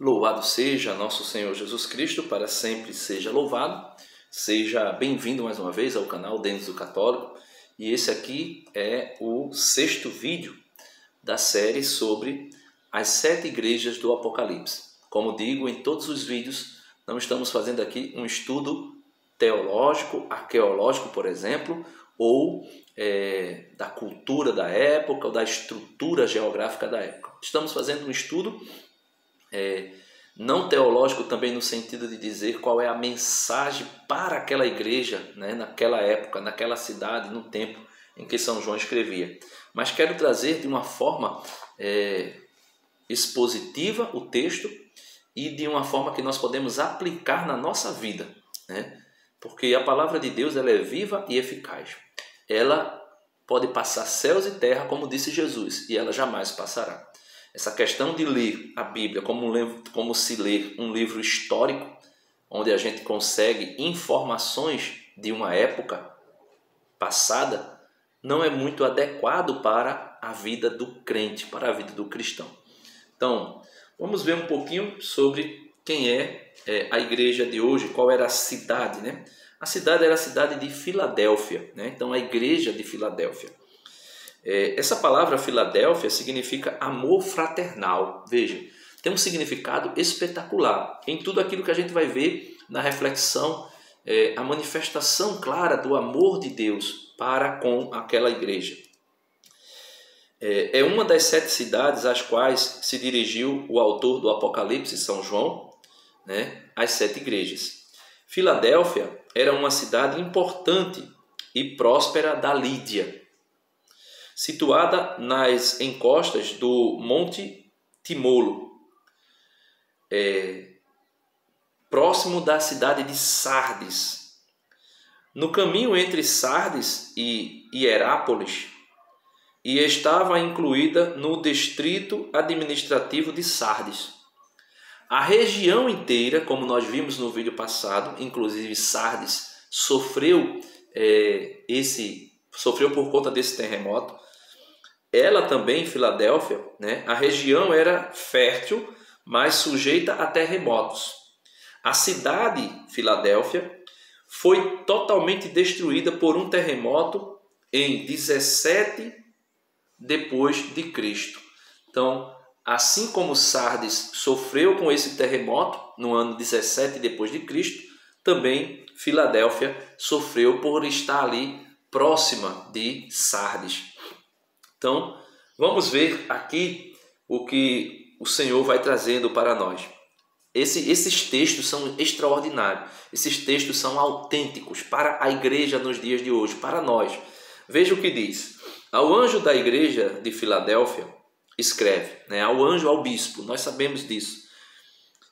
Louvado seja nosso Senhor Jesus Cristo, para sempre seja louvado. Seja bem-vindo mais uma vez ao canal Dentes do Católico. E esse aqui é o 6º vídeo da série sobre as 7 igrejas do Apocalipse. Como digo em todos os vídeos, não estamos fazendo aqui um estudo teológico, arqueológico, por exemplo, ou da cultura da época, ou da estrutura geográfica da época. Estamos fazendo um estudo não teológico também, no sentido de dizer qual é a mensagem para aquela igreja, né, naquela época, naquela cidade, no tempo em que São João escrevia. Mas quero trazer de uma forma expositiva o texto e de uma forma que nós podemos aplicar na nossa vida, né? Porque a palavra de Deus ela é viva e eficaz. Ela pode passar céus e terra, como disse Jesus, e ela jamais passará. Essa questão de ler a Bíblia como se ler um livro histórico, onde a gente consegue informações de uma época passada, não é muito adequado para a vida do crente, para a vida do cristão. Então, vamos ver um pouquinho sobre quem é a igreja de hoje, qual era a cidade, né? A cidade era a cidade de Filadélfia, né? Então, a igreja de Filadélfia. Essa palavra Filadélfia significa amor fraternal. Veja, tem um significado espetacular em tudo aquilo que a gente vai ver na reflexão, a manifestação clara do amor de Deus para com aquela igreja. É uma das 7 cidades às quais se dirigiu o autor do Apocalipse, São João, né, as 7 igrejas. Filadélfia era uma cidade importante e próspera da Lídia, situada nas encostas do Monte Timolo, próximo da cidade de Sardes. No caminho entre Sardes e Hierápolis, e estava incluída no distrito administrativo de Sardes. A região inteira, como nós vimos no vídeo passado, inclusive Sardes sofreu por conta desse terremoto. Ela também, Filadélfia, né, a região era fértil, mas sujeita a terremotos. A cidade, Filadélfia, foi totalmente destruída por um terremoto em 17 depois de Cristo. Então, assim como Sardes sofreu com esse terremoto no ano 17 depois de Cristo, também Filadélfia sofreu por estar ali próxima de Sardes. Então, vamos ver aqui o que o Senhor vai trazendo para nós. Esses textos são extraordinários. Esses textos são autênticos para a igreja nos dias de hoje, para nós. Veja o que diz. Ao anjo da igreja de Filadélfia, escreve, né? Ao bispo, nós sabemos disso.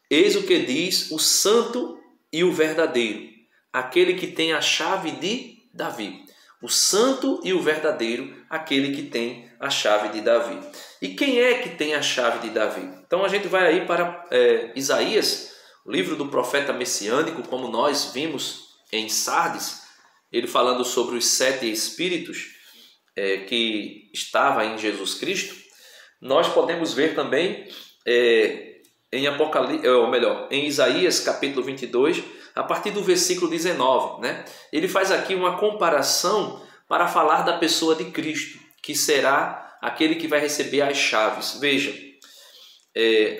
Eis o que diz o santo e o verdadeiro, aquele que tem a chave de Davi. O santo e o verdadeiro, aquele que tem a chave de Davi. E quem é que tem a chave de Davi? Então a gente vai aí para Isaías, o livro do profeta messiânico, como nós vimos em Sardes, ele falando sobre os 7 espíritos que estava em Jesus Cristo. Nós podemos ver também em Isaías capítulo 22, a partir do versículo 19, né? Ele faz aqui uma comparação para falar da pessoa de Cristo, que será aquele que vai receber as chaves. Veja,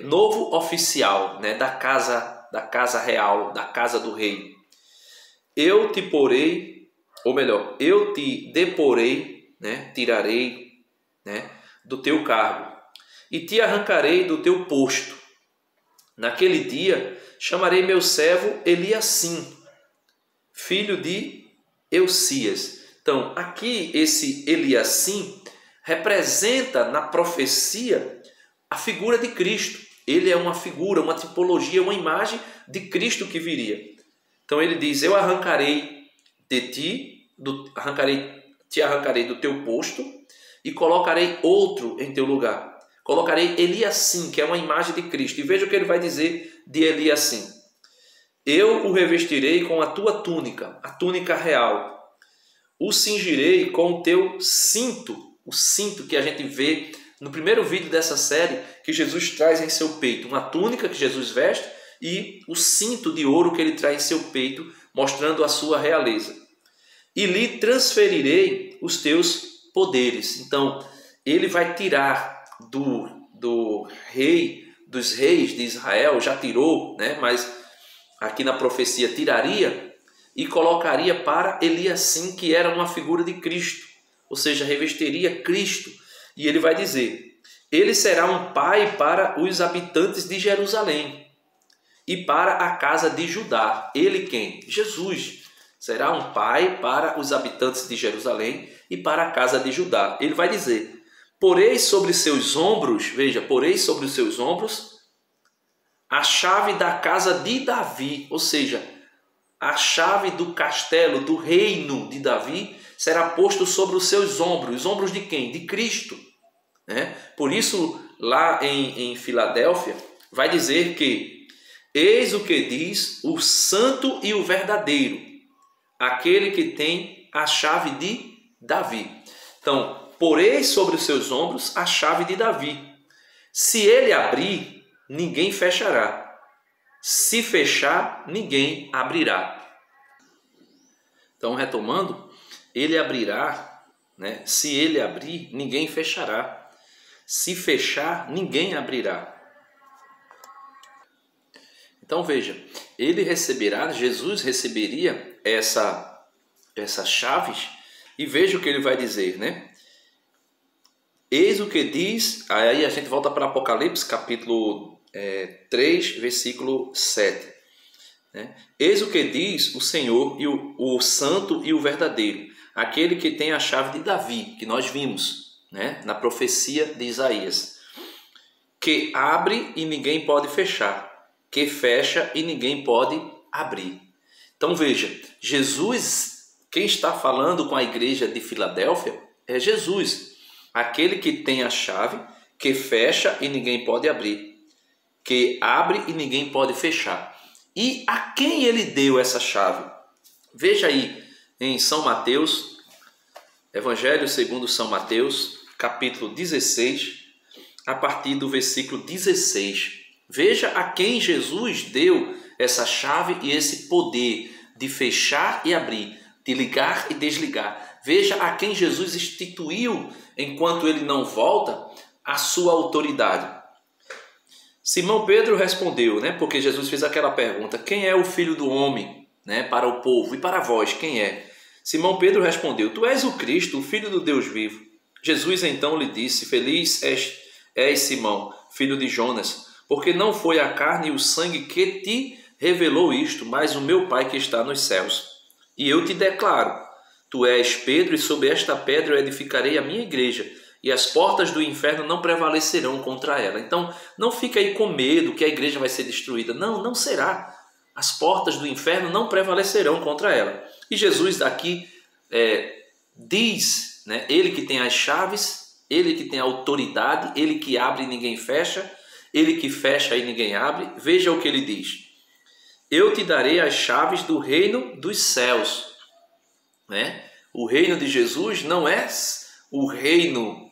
novo oficial, né, da casa real, da casa do rei. Eu te deporei, né, tirarei, né, do teu cargo e te arrancarei do teu posto. Naquele dia chamarei meu servo Eliacim, filho de Eucias. Então, aqui esse Eliacim representa na profecia a figura de Cristo. Ele é uma figura, uma tipologia, uma imagem de Cristo que viria. Então ele diz: eu arrancarei de ti, te arrancarei do teu posto e colocarei outro em teu lugar. Colocarei Eliacim, que é uma imagem de Cristo. E veja o que ele vai dizer de Eliacim. Eu o revestirei com a tua túnica, a túnica real. O cingirei com o teu cinto, o cinto que a gente vê no primeiro vídeo dessa série, que Jesus traz em seu peito uma túnica que Jesus veste e o cinto de ouro que ele traz em seu peito, mostrando a sua realeza. E lhe transferirei os teus poderes. Então, ele vai tirar do rei, dos reis de Israel, já tirou, né? Mas aqui na profecia tiraria e colocaria para Eliasim, que era uma figura de Cristo, ou seja, revestiria Cristo. E ele vai dizer: ele será um pai para os habitantes de Jerusalém e para a casa de Judá. Ele quem? Jesus. Será um pai para os habitantes de Jerusalém e para a casa de Judá. Ele vai dizer: porei sobre seus ombros, veja, porei sobre os seus ombros a chave da casa de Davi, ou seja, a chave do castelo, do reino de Davi, será posto sobre os seus ombros. Os ombros de quem? De Cristo. Né? Por isso, lá em Filadélfia, vai dizer que eis o que diz o santo e o verdadeiro, aquele que tem a chave de Davi. Então, porei sobre os seus ombros a chave de Davi. Se ele abrir, ninguém fechará. Se fechar, ninguém abrirá. Então, retomando, ele abrirá, né? Se ele abrir, ninguém fechará. Se fechar, ninguém abrirá. Então veja, ele receberá, Jesus receberia essas chaves, e veja o que ele vai dizer, né? Eis o que diz, aí a gente volta para Apocalipse, capítulo 3, versículo 7. Né? Eis o que diz o Senhor, e o santo e o verdadeiro, aquele que tem a chave de Davi, que nós vimos, né? Na profecia de Isaías, que abre e ninguém pode fechar, que fecha e ninguém pode abrir. Então veja, Jesus, quem está falando com a igreja de Filadélfia é Jesus, aquele que tem a chave, que fecha e ninguém pode abrir, que abre e ninguém pode fechar. E a quem ele deu essa chave? Veja aí em São Mateus, Evangelho segundo São Mateus, capítulo 16, a partir do versículo 16. Veja a quem Jesus deu essa chave e esse poder de fechar e abrir, de ligar e desligar. Veja a quem Jesus instituiu, enquanto ele não volta, a sua autoridade. Simão Pedro respondeu, né? Porque Jesus fez aquela pergunta: quem é o Filho do Homem, né? Para o povo e para vós, quem é? Simão Pedro respondeu: tu és o Cristo, o Filho do Deus vivo. Jesus então lhe disse: feliz és Simão, filho de Jonas, porque não foi a carne e o sangue que te revelou isto, mas o meu Pai que está nos céus. E eu te declaro: tu és Pedro, e sobre esta pedra eu edificarei a minha igreja, e as portas do inferno não prevalecerão contra ela. Então, não fique aí com medo que a igreja vai ser destruída. Não, não será. As portas do inferno não prevalecerão contra ela. E Jesus aqui diz, né, ele que tem as chaves, ele que tem a autoridade, ele que abre e ninguém fecha, ele que fecha e ninguém abre. Veja o que ele diz: eu te darei as chaves do reino dos céus. Né? O reino de Jesus não é o reino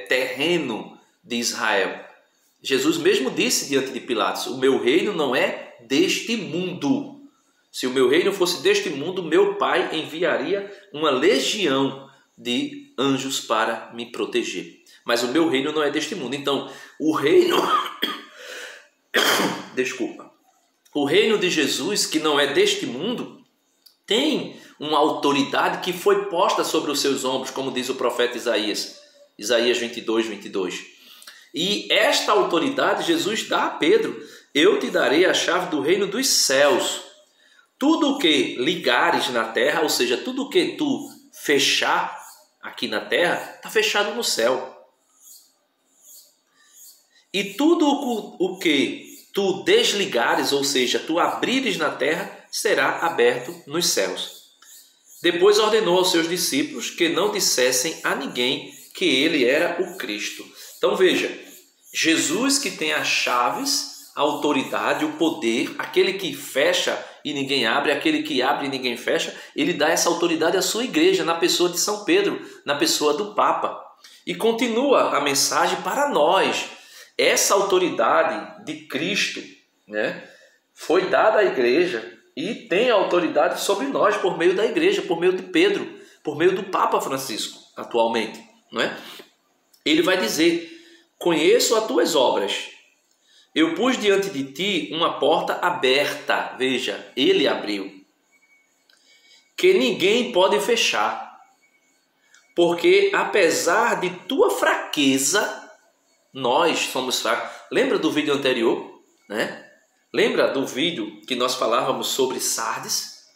terreno de Israel. Jesus mesmo disse diante de Pilatos: o meu reino não é deste mundo. Se o meu reino fosse deste mundo, meu Pai enviaria uma legião de anjos para me proteger. Mas o meu reino não é deste mundo. Então, o reino... Desculpa. O reino de Jesus, que não é deste mundo, tem uma autoridade que foi posta sobre os seus ombros, como diz o profeta Isaías. Isaías 22, 22. E esta autoridade Jesus dá a Pedro: eu te darei a chave do reino dos céus. Tudo o que ligares na terra, ou seja, tudo o que tu fechar aqui na terra, está fechado no céu. E tudo o que tu desligares, ou seja, tu abrires na terra, será aberto nos céus. Depois ordenou aos seus discípulos que não dissessem a ninguém que ele era o Cristo. Então veja, Jesus que tem as chaves, a autoridade, o poder, aquele que fecha e ninguém abre, aquele que abre e ninguém fecha, ele dá essa autoridade à sua igreja, na pessoa de São Pedro, na pessoa do Papa. E continua a mensagem para nós. Essa autoridade de Cristo, né, foi dada à igreja e tem autoridade sobre nós por meio da igreja, por meio de Pedro, por meio do Papa Francisco, atualmente. Não é? Ele vai dizer: conheço as tuas obras. Eu pus diante de ti uma porta aberta. Veja, ele abriu. Que ninguém pode fechar. Porque apesar de tua fraqueza, nós somos fracos. Lembra do vídeo anterior, né? Lembra do vídeo que nós falávamos sobre Sardes?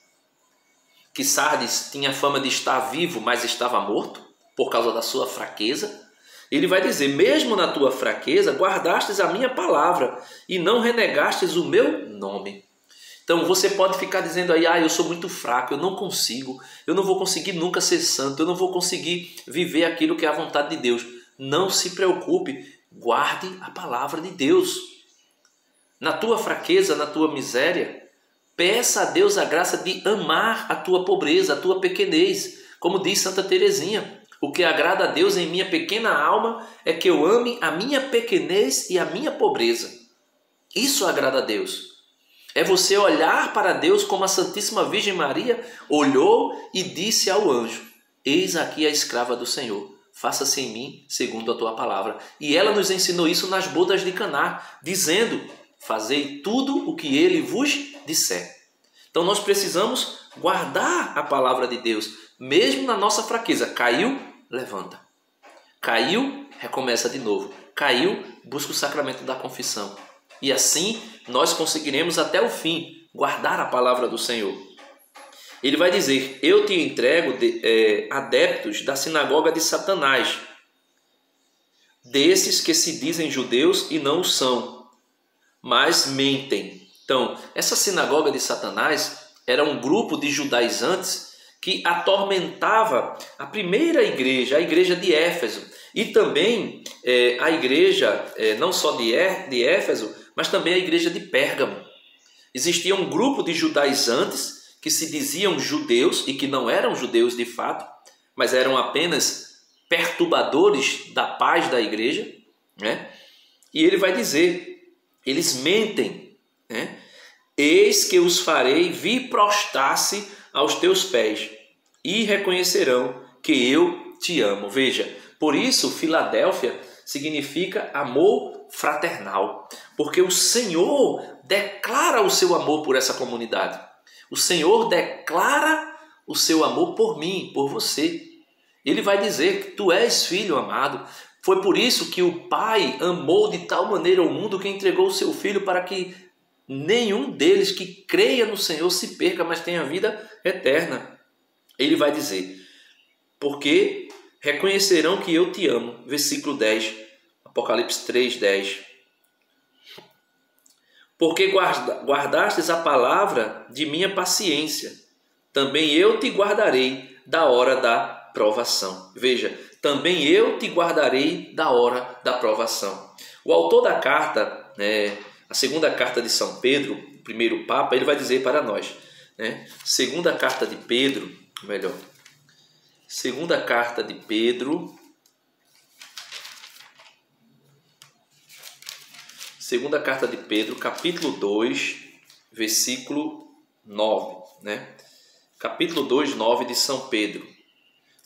Que Sardes tinha fama de estar vivo, mas estava morto por causa da sua fraqueza. Ele vai dizer: mesmo na tua fraqueza, guardastes a minha palavra e não renegastes o meu nome. Então você pode ficar dizendo aí: eu sou muito fraco, eu não consigo, eu não vou conseguir nunca ser santo, eu não vou conseguir viver aquilo que é a vontade de Deus. Não se preocupe, guarde a palavra de Deus. Na tua fraqueza, na tua miséria, peça a Deus a graça de amar a tua pobreza, a tua pequenez. Como diz Santa Teresinha: o que agrada a Deus em minha pequena alma é que eu ame a minha pequenez e a minha pobreza. Isso agrada a Deus. É você olhar para Deus como a Santíssima Virgem Maria olhou e disse ao anjo: eis aqui a escrava do Senhor, faça-se em mim segundo a tua palavra. E ela nos ensinou isso nas bodas de Caná, dizendo: fazei tudo o que ele vos disser. Então nós precisamos guardar a palavra de Deus, mesmo na nossa fraqueza. Caiu, levanta. Caiu, recomeça de novo. Caiu, busca o sacramento da confissão. E assim nós conseguiremos até o fim guardar a palavra do Senhor. Ele vai dizer: eu te entrego adeptos da sinagoga de Satanás, desses que se dizem judeus e não o são, mas mentem. Então, essa sinagoga de Satanás era um grupo de judaizantes que atormentava a primeira igreja, a igreja de Éfeso, e também a igreja não só de Éfeso, mas também a igreja de Pérgamo. Existia um grupo de judaizantes que se diziam judeus e que não eram judeus de fato, mas eram apenas perturbadores da paz da igreja, né? E ele vai dizer: eles mentem, né? Eis que os farei vir prostrar-se aos teus pés e reconhecerão que eu te amo. Veja, por isso Filadélfia significa amor fraternal, porque o Senhor declara o seu amor por essa comunidade. O Senhor declara o seu amor por mim, por você. Ele vai dizer que tu és filho amado. Foi por isso que o Pai amou de tal maneira o mundo que entregou o seu Filho, para que nenhum deles que creia no Senhor se perca, mas tenha vida eterna. Ele vai dizer: porque reconhecerão que eu te amo. Versículo 10, Apocalipse 3:10. Porque guardastes a palavra de minha paciência, também eu te guardarei da hora da provação. Veja, também eu te guardarei da hora da provação. O autor da carta, a segunda carta de São Pedro, o primeiro Papa, ele vai dizer para nós, segunda carta de Pedro, segunda carta de Pedro, segunda carta de Pedro, capítulo 2, versículo 9, capítulo 2, 9 de São Pedro,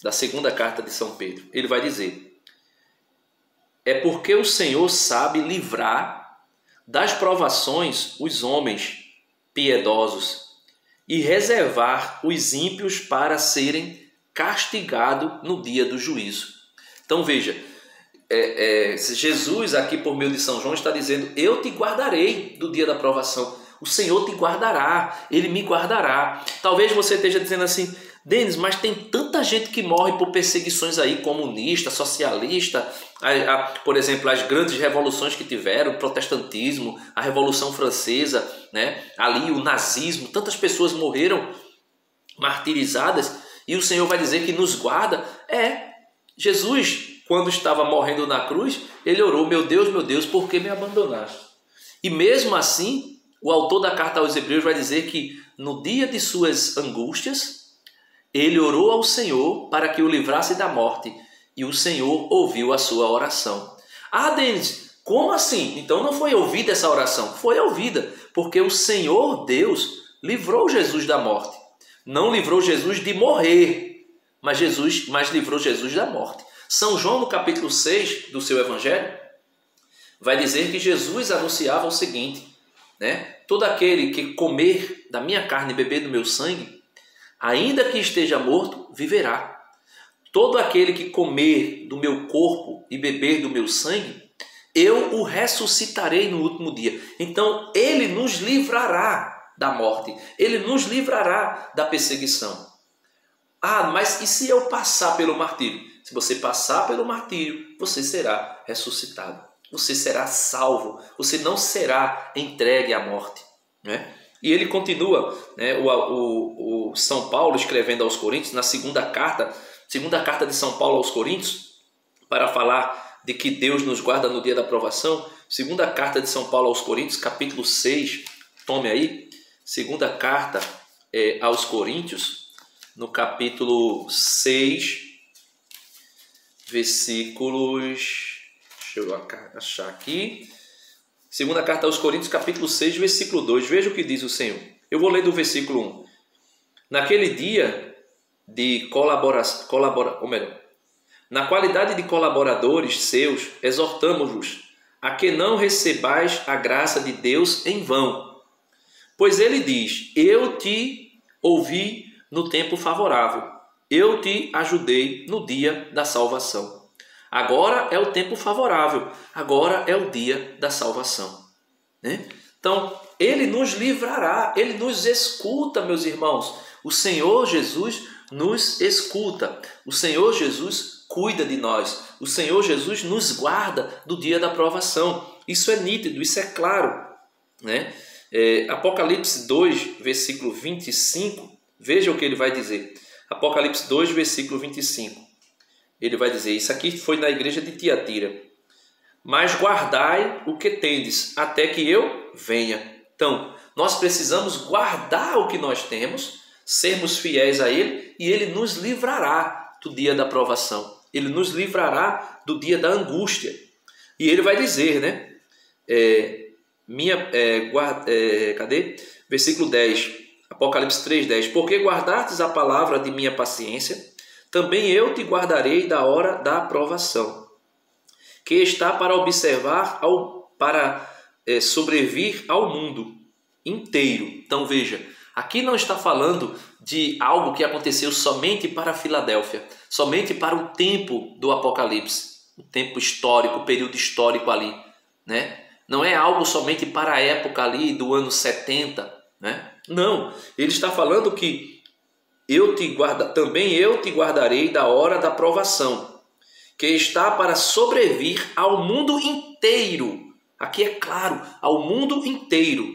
da segunda carta de São Pedro. Ele vai dizer: é porque o Senhor sabe livrar das provações os homens piedosos e reservar os ímpios para serem castigados no dia do juízo. Então veja, Jesus aqui por meio de São João está dizendo: eu te guardarei do dia da provação. O Senhor te guardará, Ele me guardará. Talvez você esteja dizendo assim: Denis, mas tem tanta gente que morre por perseguições aí, comunista, socialista, por exemplo, as grandes revoluções que tiveram, o protestantismo, a Revolução Francesa, ali o nazismo, tantas pessoas morreram martirizadas, e o Senhor vai dizer que nos guarda. Jesus, quando estava morrendo na cruz, ele orou: meu Deus, por que me abandonaste? E mesmo assim, o autor da carta aos Hebreus vai dizer que no dia de suas angústias, ele orou ao Senhor para que o livrasse da morte. e o Senhor ouviu a sua oração. Ah, Denis, como assim? Então não foi ouvida essa oração? Foi ouvida, porque o Senhor Deus livrou Jesus da morte. Não livrou Jesus de morrer, mas livrou Jesus da morte. São João, no capítulo 6 do seu evangelho, vai dizer que Jesus anunciava o seguinte, né? Todo aquele que comer da minha carne e beber do meu sangue, ainda que esteja morto, viverá. Todo aquele que comer do meu corpo e beber do meu sangue, eu o ressuscitarei no último dia. Então, ele nos livrará da morte. Ele nos livrará da perseguição. Ah, mas e se eu passar pelo martírio? Se você passar pelo martírio, você será ressuscitado. Você será salvo. Você não será entregue à morte, né? E ele continua, né, o São Paulo escrevendo aos Coríntios, na segunda carta de São Paulo aos Coríntios, para falar de que Deus nos guarda no dia da provação. Segunda carta de São Paulo aos Coríntios, capítulo 6, tome aí, segunda carta aos Coríntios, no capítulo 6, versículos, deixa eu achar aqui, segunda carta aos Coríntios, capítulo 6, versículo 2, veja o que diz o Senhor. Eu vou ler do versículo 1. Naquele dia de na qualidade de colaboradores seus, exortamos-vos a que não recebais a graça de Deus em vão. Pois ele diz, eu te ouvi no tempo favorável, eu te ajudei no dia da salvação. Agora é o tempo favorável, agora é o dia da salvação, né? Então, ele nos livrará, ele nos escuta, meus irmãos. O Senhor Jesus nos escuta, o Senhor Jesus cuida de nós, o Senhor Jesus nos guarda do dia da provação. Isso é nítido, isso é claro, né? Apocalipse 2, versículo 25, veja o que ele vai dizer. Apocalipse 2, versículo 25. Ele vai dizer, isso aqui foi na igreja de Tiatira. Mas guardai o que tendes, até que eu venha. Então, nós precisamos guardar o que nós temos, sermos fiéis a Ele, e Ele nos livrará do dia da provação. Ele nos livrará do dia da angústia. E Ele vai dizer, né? Cadê? Versículo 10, Apocalipse 3:10. Porque guardastes a palavra de minha paciência, também eu te guardarei da hora da aprovação, que está para observar, sobrevir ao mundo inteiro. Então veja, aqui não está falando de algo que aconteceu somente para Filadélfia, somente para o tempo do Apocalipse, o tempo histórico, o período histórico ali, né? Não é algo somente para a época ali do ano 70, né? Não, ele está falando que também eu te guardarei da hora da provação, que está para sobrevir ao mundo inteiro. Aqui é claro, ao mundo inteiro,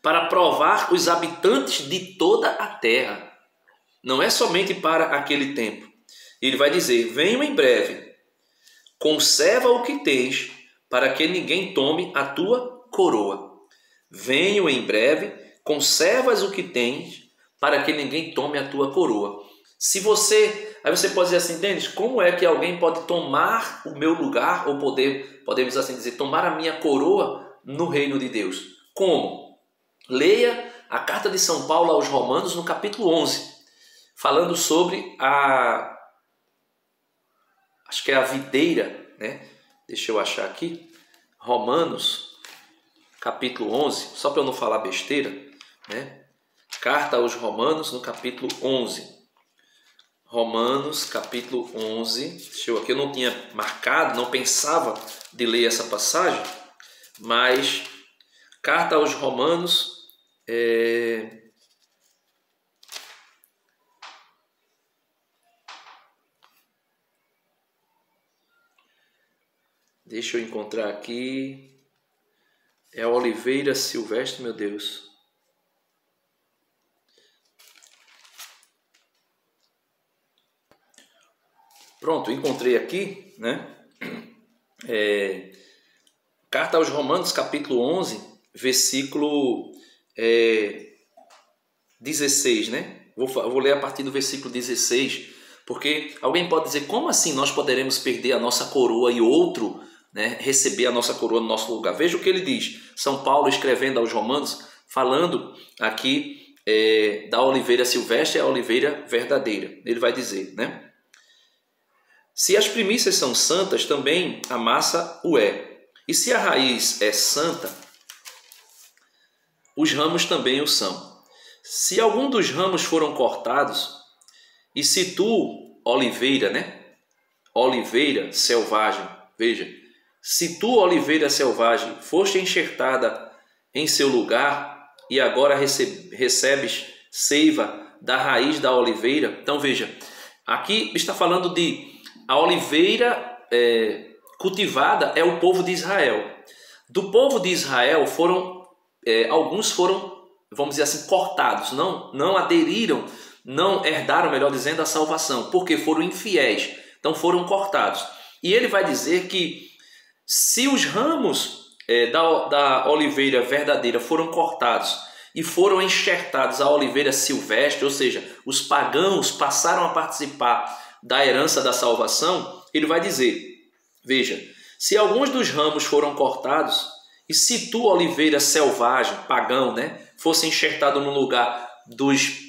para provar os habitantes de toda a terra. Não é somente para aquele tempo. Ele vai dizer, venho em breve, conserva o que tens, para que ninguém tome a tua coroa. Venho em breve, conservas o que tens, para que ninguém tome a tua coroa. Aí você pode dizer assim, Denis, como é que alguém pode tomar o meu lugar, ou podemos assim dizer, tomar a minha coroa no reino de Deus? Como? Leia a carta de São Paulo aos Romanos, no capítulo 11, falando sobre acho que é a videira, né? Deixa eu achar aqui. Romanos, capítulo 11, só para eu não falar besteira, né? Carta aos Romanos, no capítulo 11. Romanos, capítulo 11. Aqui eu não tinha marcado, não pensava de ler essa passagem, mas carta aos Romanos, deixa eu encontrar aqui. É Oliveira Silvestre, meu Deus. Pronto, encontrei aqui, né? Carta aos Romanos, capítulo 11, versículo 16, né? Vou ler a partir do versículo 16, Porque alguém pode dizer, como assim nós poderemos perder a nossa coroa e outro, né, receber a nossa coroa no nosso lugar? Veja o que ele diz. São Paulo escrevendo aos Romanos, falando aqui da oliveira silvestre e a oliveira verdadeira. Ele vai dizer, né? Se as primícias são santas, também a massa o é. E se a raiz é santa, os ramos também o são. Se algum dos ramos foram cortados, e se tu, oliveira, né? Oliveira selvagem, veja, se tu, oliveira selvagem, foste enxertada em seu lugar e agora recebes seiva da raiz da oliveira. Então veja, aqui está falando de a oliveira cultivada é o povo de Israel. Do povo de Israel alguns foram, vamos dizer assim, cortados, não aderiram, não herdaram, melhor dizendo, a salvação, porque foram infiéis, então foram cortados. E ele vai dizer que se os ramos da oliveira verdadeira foram cortados e foram enxertados a oliveira silvestre, ou seja, os pagãos passaram a participar da herança da salvação, ele vai dizer, veja, se alguns dos ramos foram cortados, e se tu, oliveira selvagem, pagão, né, fosse enxertado no lugar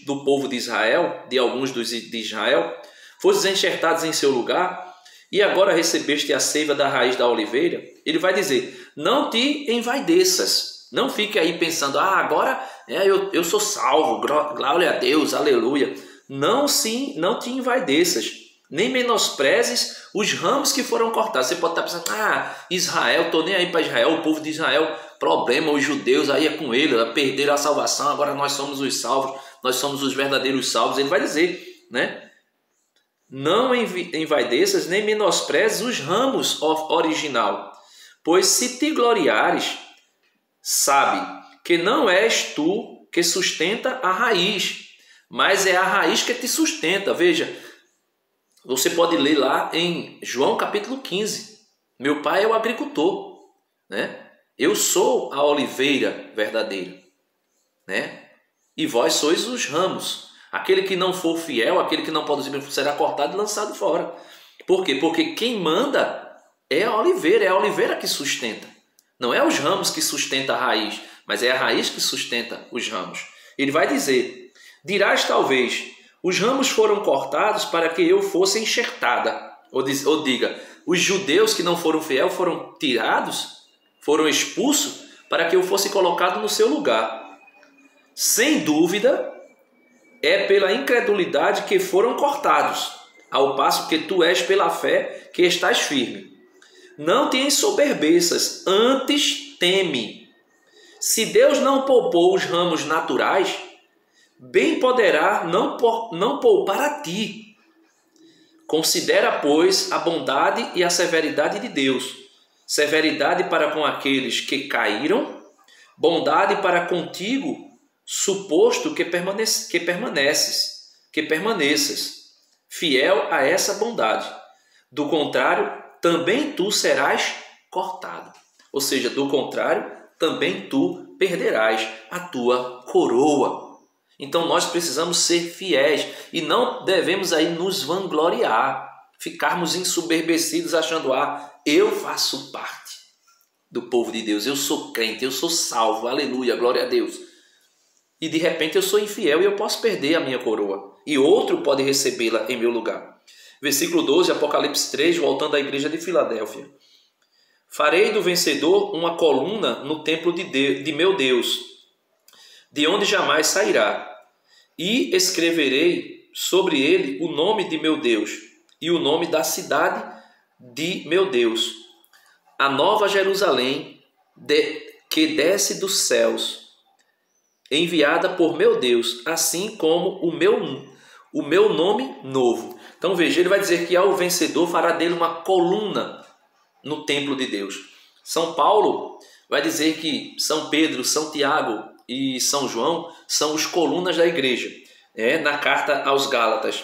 do povo de Israel, de alguns de Israel, fosses enxertados em seu lugar, e agora recebeste a seiva da raiz da oliveira, ele vai dizer, não te envaideças, não fique aí pensando, agora eu sou salvo, glória a Deus, aleluia. Não te envaideças, nem menosprezes os ramos que foram cortados. Você pode estar pensando, Israel, estou nem aí para Israel, o povo de Israel, problema, os judeus aí é com ele, perderam a salvação, agora nós somos os salvos, nós somos os verdadeiros salvos. Ele vai dizer, né? Não envaideças, nem menosprezes os ramos original, pois se te gloriares, sabe que não és tu que sustenta a raiz, mas é a raiz que te sustenta. Veja, você pode ler lá em João capítulo 15. Meu pai é o agricultor, né? Eu sou a oliveira verdadeira, né? E vós sois os ramos. Aquele que não for fiel, aquele que não produzir será cortado e lançado fora. Por quê? Porque quem manda é a oliveira que sustenta. Não é os ramos que sustenta a raiz, mas é a raiz que sustenta os ramos. Ele vai dizer, dirás talvez, os ramos foram cortados para que eu fosse enxertada. Ou diga, os judeus que não foram fiéis foram tirados, foram expulsos para que eu fosse colocado no seu lugar. Sem dúvida, é pela incredulidade que foram cortados, ao passo que tu és pela fé que estás firme. Não te ensoberbeças, antes teme. Se Deus não poupou os ramos naturais, bem poderá não poupar a ti. Considera, pois, a bondade e a severidade de Deus. Severidade para com aqueles que caíram, bondade para contigo, suposto que permaneças, fiel a essa bondade. Do contrário, também tu serás cortado. Ou seja, do contrário, também tu perderás a tua coroa. Então nós precisamos ser fiéis e não devemos aí nos vangloriar, ficarmos ensoberbecidos achando, eu faço parte do povo de Deus, eu sou crente, eu sou salvo, aleluia, glória a Deus. E de repente eu sou infiel e eu posso perder a minha coroa e outro pode recebê-la em meu lugar. Versículo 12, Apocalipse 3, voltando à igreja de Filadélfia. Farei do vencedor uma coluna no templo de meu Deus, de onde jamais sairá, e escreverei sobre ele o nome de meu Deus e o nome da cidade de meu Deus, a nova Jerusalém que desce dos céus, enviada por meu Deus, assim como o meu nome novo. Então veja, ele vai dizer que ao vencedor fará dele uma coluna no templo de Deus. São Paulo vai dizer que São Pedro, São Tiago e São João são os colunas da igreja, na carta aos Gálatas.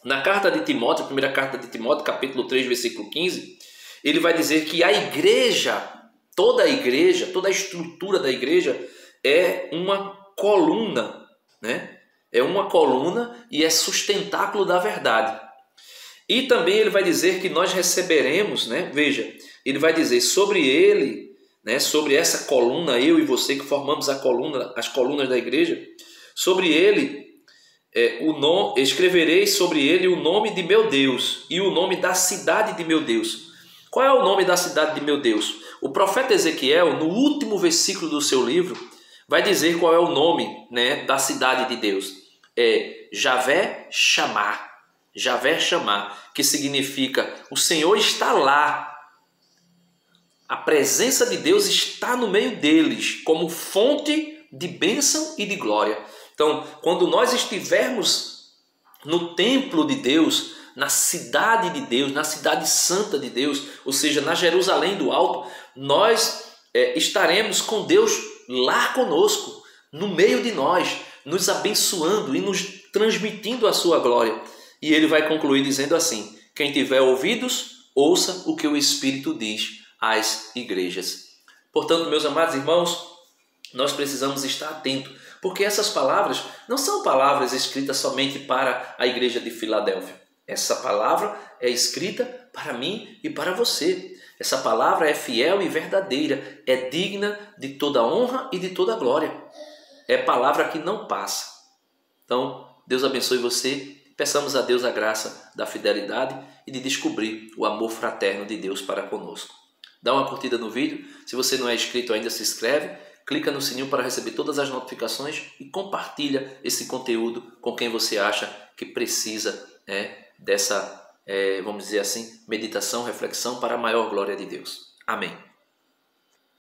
Na carta de Timóteo, a primeira carta de Timóteo, capítulo 3, versículo 15, ele vai dizer que a igreja, toda a estrutura da igreja é uma coluna, né? É uma coluna e é sustentáculo da verdade. E também ele vai dizer que nós receberemos, né? Veja, ele vai dizer sobre ele, né? Sobre essa coluna, eu e você que formamos a coluna, as colunas da igreja, sobre ele, escreverei sobre ele o nome de meu Deus e o nome da cidade de meu Deus. Qual é o nome da cidade de meu Deus? O profeta Ezequiel, no último versículo do seu livro, vai dizer qual é o nome, né, da cidade de Deus. É Javé Chamar. Javé Chamar, que significa o Senhor está lá. A presença de Deus está no meio deles, como fonte de bênção e de glória. Então, quando nós estivermos no templo de Deus, na cidade de Deus, na cidade santa de Deus, ou seja, na Jerusalém do Alto, nós estaremos com Deus lá conosco, no meio de nós, nos abençoando e nos transmitindo a sua glória. E ele vai concluir dizendo assim: quem tiver ouvidos, ouça o que o Espírito diz às igrejas. Portanto, meus amados irmãos, nós precisamos estar atentos, porque essas palavras não são palavras escritas somente para a igreja de Filadélfia. Essa palavra é escrita para mim e para você. Essa palavra é fiel e verdadeira, é digna de toda honra e de toda glória. É palavra que não passa. Então, Deus abençoe você. Peçamos a Deus a graça da fidelidade e de descobrir o amor fraterno de Deus para conosco. Dá uma curtida no vídeo. Se você não é inscrito ainda, se inscreve. Clica no sininho para receber todas as notificações e compartilha esse conteúdo com quem você acha que precisa dessa, vamos dizer assim, meditação, reflexão para a maior glória de Deus. Amém.